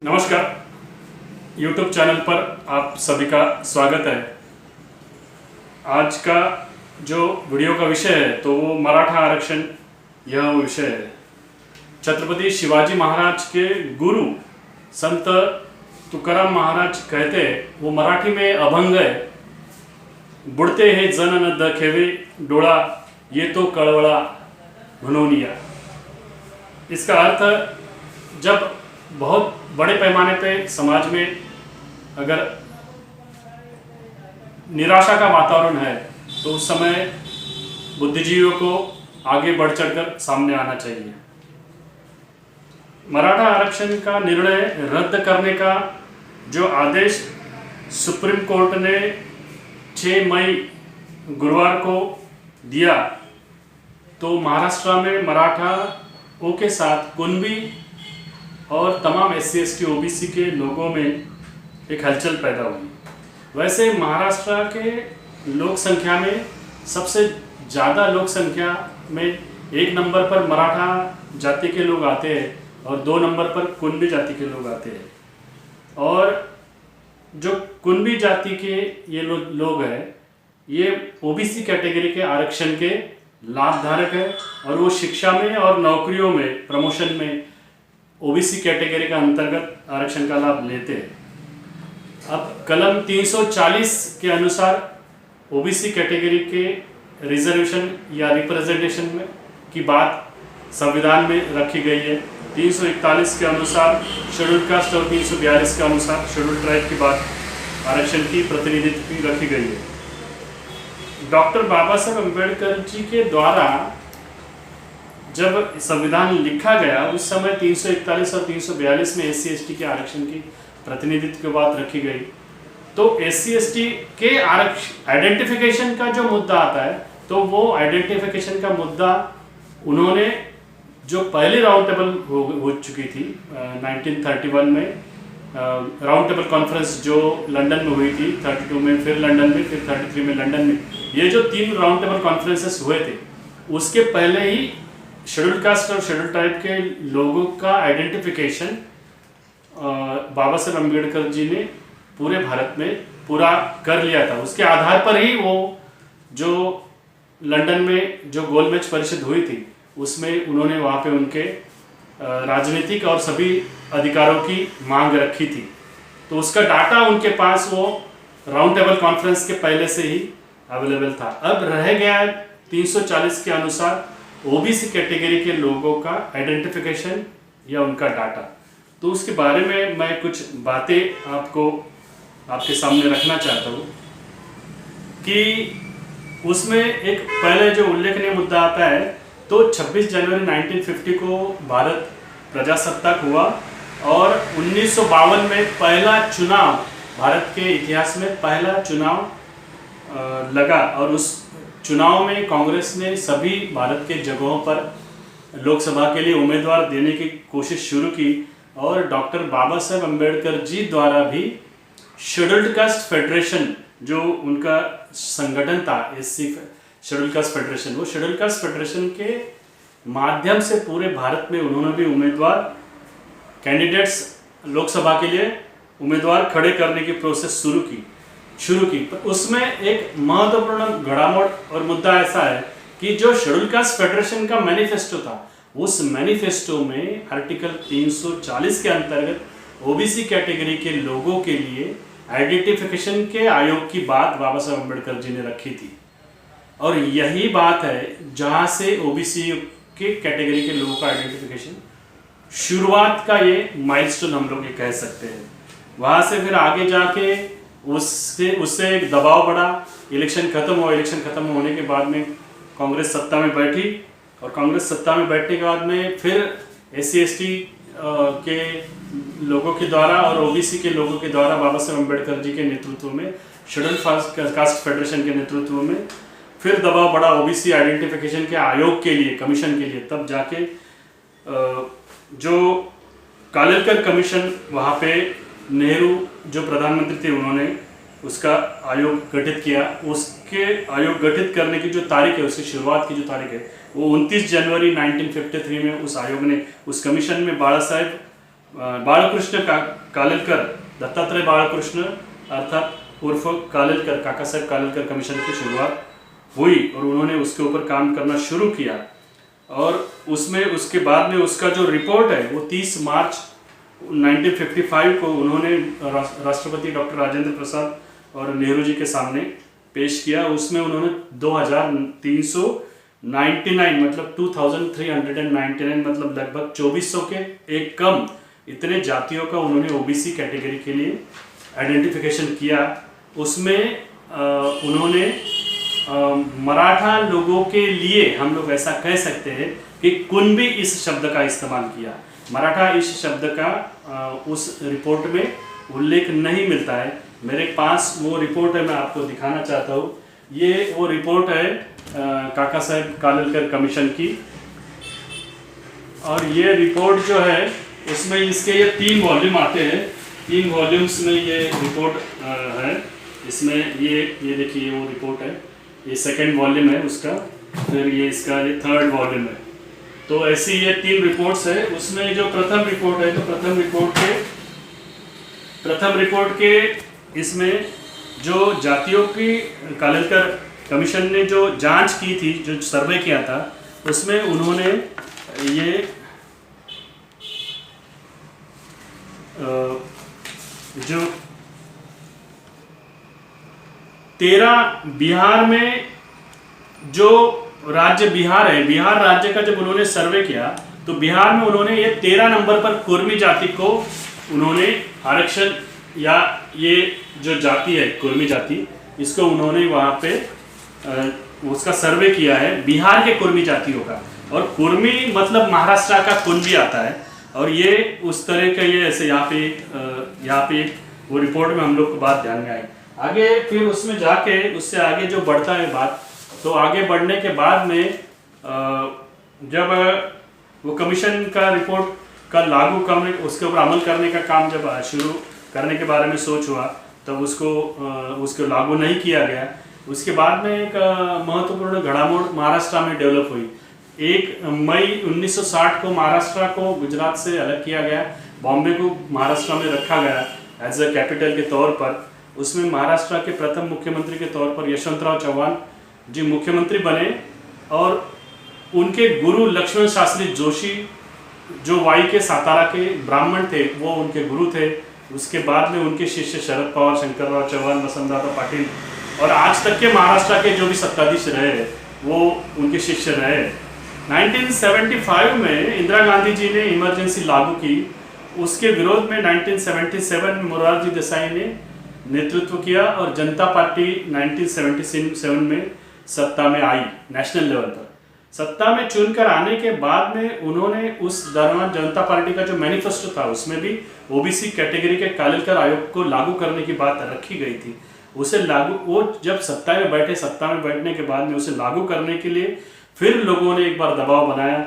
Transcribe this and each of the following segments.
नमस्कार। YouTube channel पर आप सभी का स्वागत है। आज का जो वीडियो का विषय है तो वो मराठा आरक्षण यह विषय है। छत्रपति शिवाजी महाराज के गुरु संत तुकाराम महाराज कहते हैं, वो मराठी में अभंग है, बुडते हे जन न दखेवे डोळा ये तो कळवळा म्हणूनिया। इसका अर्थ, जब बहुत बड़े पैमाने पे समाज में अगर निराशा का वातावरण है तो उस समय बुद्धिजीवियों को आगे बढ़ चढ़कर सामने आना चाहिए। मराठा आरक्षण का निर्णय रद्द करने का जो आदेश सुप्रीम कोर्ट ने 6 मई गुरुवार को दिया, तो महाराष्ट्र में मराठाओं के साथ कुणबी और तमाम SC ST OBC के लोगों में एक हलचल पैदा हुई। वैसे महाराष्ट्र के लोक संख्या में सबसे ज़्यादा लोक संख्या में 1 नंबर पर मराठा जाति के लोग आते हैं और 2 नंबर पर कुणबी जाति के लोग आते हैं। और जो कुणबी जाति के ये लोग हैं, ये OBC कैटेगरी के आरक्षण के लाभधारक है और वो शिक्षा में और नौकरियों में, प्रमोशन में OBC कैटेगरी का अंतर्गत आरक्षण का लाभ लेते हैं। अब कलम 340 के अनुसार OBC कैटेगरी के रिजर्वेशन या रिप्रेजेंटेशन में की बात संविधान में रखी गई है। 341 के अनुसार शेड्यूल कास्ट और 342 के अनुसार शेड्यूल ट्राइब की बात, आरक्षण की प्रतिनिधित्व की रखी गई है। डॉक्टर बाबा साहब अम्बेडकर जी के द्वारा जब संविधान लिखा गया, उस समय 341 और 342 में SC ST के आरक्षण की प्रतिनिधित्व की बात रखी गई। तो SC ST के आरक्षण आइडेंटिफिकेशन का जो मुद्दा आता है, तो वो आइडेंटिफिकेशन का मुद्दा उन्होंने जो पहली राउंड टेबल हो चुकी थी 1931 में, राउंड टेबल कॉन्फ्रेंस जो लंदन में हुई थी 32 में, फिर लंदन में, फिर 33 में लंदन में, ये जो 3 राउंड टेबल कॉन्फ्रेंसेस हुए थे, उसके पहले ही शेड्यूल कास्ट और शेड्यूल ट्राइब के लोगों का आइडेंटिफिकेशन बाबा साहब अम्बेडकर जी ने पूरे भारत में पूरा कर लिया था। उसके आधार पर ही वो जो लंदन में जो गोलमेज परिषद हुई थी, उसमें उन्होंने वहाँ पे उनके राजनीतिक और सभी अधिकारों की मांग रखी थी। तो उसका डाटा उनके पास वो राउंड टेबल कॉन्फ्रेंस के पहले से ही अवेलेबल था। अब रह गया 340 के अनुसार OBC कैटेगरी के लोगों का आइडेंटिफिकेशन या उनका डाटा। तो उसके बारे में मैं कुछ बातें आपके सामने रखना चाहता हूँ कि उसमें एक पहले जो उल्लेखनीय मुद्दा आता है, तो 26 जनवरी 1950 को भारत प्रजासत्ताक हुआ और 1952 में पहला चुनाव, भारत के इतिहास में पहला चुनाव लगा और उस चुनाव में कांग्रेस ने सभी भारत के जगहों पर लोकसभा के लिए उम्मीदवार देने की कोशिश शुरू की और डॉक्टर बाबा साहब अम्बेडकर जी द्वारा भी शेड्यूल्ड कास्ट फेडरेशन, जो उनका संगठन था SC शेड्यूल्ड कास्ट फेडरेशन, वो शेड्यूल्ड कास्ट फेडरेशन के माध्यम से पूरे भारत में उन्होंने भी उम्मीदवार कैंडिडेट्स लोकसभा के लिए उम्मीदवार खड़े करने की प्रोसेस शुरू की। पर उसमें एक महत्वपूर्ण घड़ामोड़ और मुद्दा ऐसा है कि जो शेड्यूल कास्ट फेडरेशन का मैनिफेस्टो था, उस मैनिफेस्टो में आर्टिकल 340 के अंतर्गत OBC कैटेगरी के लोगों के लिए आइडेंटिफिकेशन के आयोग की बात बाबा साहब अम्बेडकर जी ने रखी थी। और यही बात है जहां से OBC के कैटेगरी के लोगों का आइडेंटिफिकेशन शुरुआत का ये माइलस्टोन हम लोग ये कह सकते हैं। वहां से फिर आगे जाके उससे एक दबाव बढ़ा, इलेक्शन खत्म हुआ। इलेक्शन खत्म होने के बाद में कांग्रेस सत्ता में बैठी और कांग्रेस सत्ता में बैठने के बाद में फिर SC ST के लोगों के द्वारा और OBC के लोगों के द्वारा बाबा साहब अम्बेडकर जी के नेतृत्व में, शेड्यूल कास्ट फेडरेशन के नेतृत्व में फिर दबाव बढ़ा OBC आइडेंटिफिकेशन के आयोग के लिए, कमीशन के लिए। तब जाके जो कालेलकर कमीशन, वहाँ पे नेहरू जो प्रधानमंत्री थे, उन्होंने उसका आयोग गठित किया। उसके आयोग गठित करने की जो तारीख है, उसकी शुरुआत की जो तारीख है, वो 29 जनवरी 1953 में उस आयोग ने, उस कमीशन में बाला साहेब बाळकृष्ण कालेलकर, दत्तात्रय बाळकृष्ण अर्थात उर्फ कालेलकर, काका साहब कालेलकर कमीशन की शुरुआत हुई और उन्होंने उसके ऊपर काम करना शुरू किया। और उसमें उसके बाद में उसका जो रिपोर्ट है वो 30 मार्च 1955 को उन्होंने राष्ट्रपति डॉक्टर राजेंद्र प्रसाद और नेहरू जी के सामने पेश किया। उसमें उन्होंने 2399 मतलब 2399 मतलब लगभग 2400 के एक कम इतने जातियों का उन्होंने ओबीसी कैटेगरी के लिए आइडेंटिफिकेशन किया। उसमें उन्होंने मराठा लोगों के लिए हम लोग ऐसा कह सकते हैं कि कुणबी इस शब्द का इस्तेमाल किया। मराठा इस शब्द का उस रिपोर्ट में उल्लेख नहीं मिलता है। मेरे पास वो रिपोर्ट है, मैं आपको दिखाना चाहता हूँ। ये वो रिपोर्ट है काका साहब कालेलकर कमीशन की, और ये रिपोर्ट जो है उसमें इसके ये 3 वॉल्यूम आते हैं। 3 वॉल्यूम्स में ये रिपोर्ट है। इसमें ये देखिए वो रिपोर्ट है, ये 2nd वॉल्यूम है उसका, फिर ये इसका ये 3rd वॉल्यूम है। तो ऐसी ये 3 रिपोर्ट्स है। उसमें जो प्रथम रिपोर्ट है, तो प्रथम रिपोर्ट के इसमें जो जातियों की कालेलकर कमीशन ने जो जांच की थी, जो सर्वे किया था, उसमें उन्होंने ये जो 13 बिहार में जो राज्य बिहार है, बिहार राज्य का जब उन्होंने सर्वे किया तो बिहार में उन्होंने ये 13 नंबर पर कुर्मी जाति को उन्होंने आरक्षण, या ये जो जाति है कुर्मी जाति, इसको उन्होंने वहाँ पे उसका सर्वे किया है बिहार के कुर्मी जातियों का। और कुर्मी मतलब महाराष्ट्र का कुणबी आता है। और ये उस तरह का ये ऐसे यहाँ पे वो रिपोर्ट में हम लोग को बात ध्यान में आई। आगे फिर उसमें जाके उससे आगे जो बढ़ता है बात, तो आगे बढ़ने के बाद में जब वो कमीशन का रिपोर्ट का लागू करने, उसके ऊपर अमल करने का काम जब शुरू करने के बारे में सोच हुआ, तब उसको लागू नहीं किया गया। उसके बाद में एक महत्वपूर्ण घड़ामोड़ महाराष्ट्र में डेवलप हुई। 1 मई 1960 को महाराष्ट्र को गुजरात से अलग किया गया, बॉम्बे को महाराष्ट्र में रखा गया एज अ कैपिटल के तौर पर। उसमें महाराष्ट्र के प्रथम मुख्यमंत्री के तौर पर यशवंतराव चौहान जी मुख्यमंत्री बने, और उनके गुरु लक्ष्मण शास्त्री जोशी जो वाई के सातारा के ब्राह्मण थे, वो उनके गुरु थे। उसके बाद में उनके शिष्य शरद पवार, शंकरराव चौहान, वसंतदादा पाटिल और आज तक के महाराष्ट्र के जो भी सत्ताधीश रहे वो उनके शिष्य रहे। 1975 में इंदिरा गांधी जी ने इमरजेंसी लागू की। उसके विरोध में 1977 में मोरारजी देसाई ने नेतृत्व किया और जनता पार्टी 1977 में सत्ता में आई। नेशनल लेवल पर सत्ता में चुनकर आने के बाद में उन्होंने उस दौरान जनता पार्टी का जो मैनिफेस्टो था उसमें भी ओबीसी कैटेगरी के कालेलकर आयोग को लागू करने की बात रखी गई थी। उसे लागू, वो जब सत्ता में बैठे, सत्ता में बैठने के बाद में उसे लागू करने के लिए फिर लोगों ने एक बार दबाव बनाया।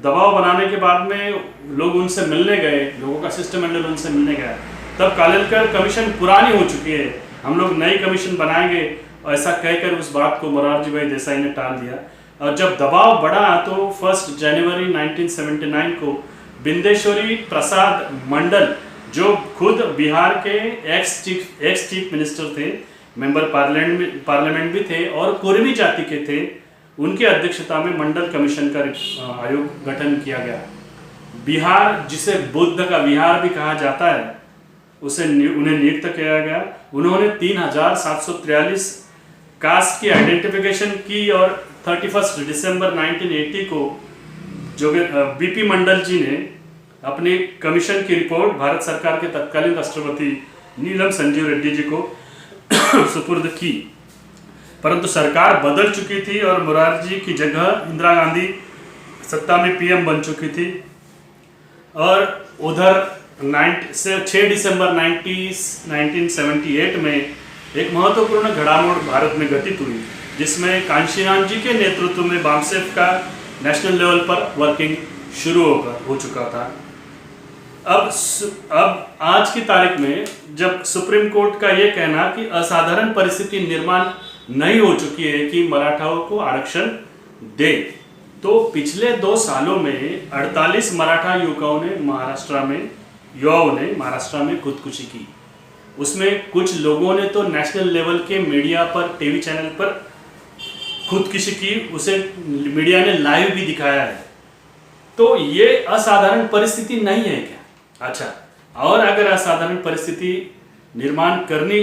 दबाव बनाने के बाद में लोग उनसे मिलने गए, लोगों का शिष्टमंडल उनसे मिलने गया। तब कालेलकर कमीशन पुरानी हो चुकी है, हम लोग नई कमीशन बनाएंगे, ऐसा कहकर उस बात को मोरारजी भाई देसाई ने टाल दिया। और जब दबाव बढ़ा तो 1 जनवरी 1979 को बिंदेश्वरी प्रसाद मंडल, जो खुद बिहार के एक्स चीफ मिनिस्टर थे, मेंबर पार्लियामेंट भी थे और कुर्मी जाति के थे, उनकी अध्यक्षता में मंडल कमीशन का आयोग गठन किया गया। बिहार, जिसे बुद्ध का बिहार भी कहा जाता है, उन्हें नियुक्त किया गया। उन्होंने 3743 कास्ट की आइडेंटिफिकेशन की और 31 दिसंबर 1980 को जो बीपी मंडल जी ने अपने कमीशन की रिपोर्ट भारत सरकार के तत्कालीन राष्ट्रपति नीलम संजीव रेड्डी जी को सुपुर्द की। परंतु सरकार बदल चुकी थी और मोरारजी की जगह इंदिरा गांधी सत्ता में पीएम बन चुकी थी। और उधर 6 दिसंबर 1978 में एक महत्वपूर्ण घड़ामोड़ भारत में घटित हुई, जिसमें कांशीराम जी के नेतृत्व में बामसेफ का नेशनल लेवल पर वर्किंग शुरू हो चुका था। अब आज की तारीख में जब सुप्रीम कोर्ट का ये कहना कि असाधारण परिस्थिति निर्माण नहीं हो चुकी है कि मराठाओं को आरक्षण दे, तो पिछले 2 सालों में 48 मराठा युवकों ने महाराष्ट्र में युवाओं ने महाराष्ट्र में खुदकुशी की। उसमें कुछ लोगों ने तो नेशनल लेवल के मीडिया पर, टीवी चैनल पर खुदकुशी की, उसे मीडिया ने लाइव भी दिखाया है। तो ये असाधारण परिस्थिति नहीं है क्या? अच्छा, और अगर असाधारण परिस्थिति निर्माण करनी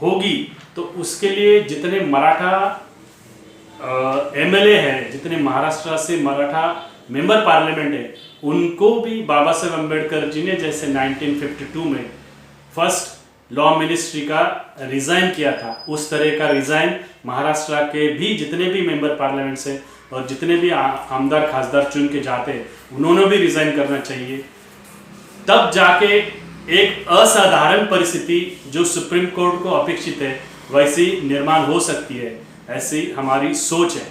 होगी तो उसके लिए जितने मराठा एमएलए हैं, जितने महाराष्ट्र से मराठा मेंबर पार्लियामेंट है, उनको भी बाबा साहेब अम्बेडकर जी ने जैसे 1952 में फर्स्ट लॉ मिनिस्ट्री का रिजाइन किया था, उस तरह का रिजाइन महाराष्ट्र के भी जितने भी मेंबर पार्लियामेंट से और जितने भी आमदार खासदार चुन के जाते हैं, उन्होंने भी रिजाइन करना चाहिए। तब जाके एक असाधारण परिस्थिति जो सुप्रीम कोर्ट को अपेक्षित है वैसी निर्माण हो सकती है, ऐसी हमारी सोच है।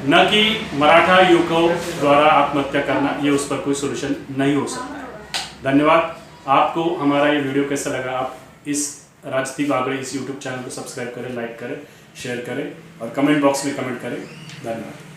न कि मराठा युवकों द्वारा आत्महत्या करना, ये उस पर कोई सोल्यूशन नहीं हो सकता है। धन्यवाद। आपको हमारा ये वीडियो कैसा लगा? आप इस राजदीप आगड़े इस यूट्यूब चैनल को सब्सक्राइब करें, लाइक करें, शेयर करें और कमेंट बॉक्स में कमेंट करें। धन्यवाद।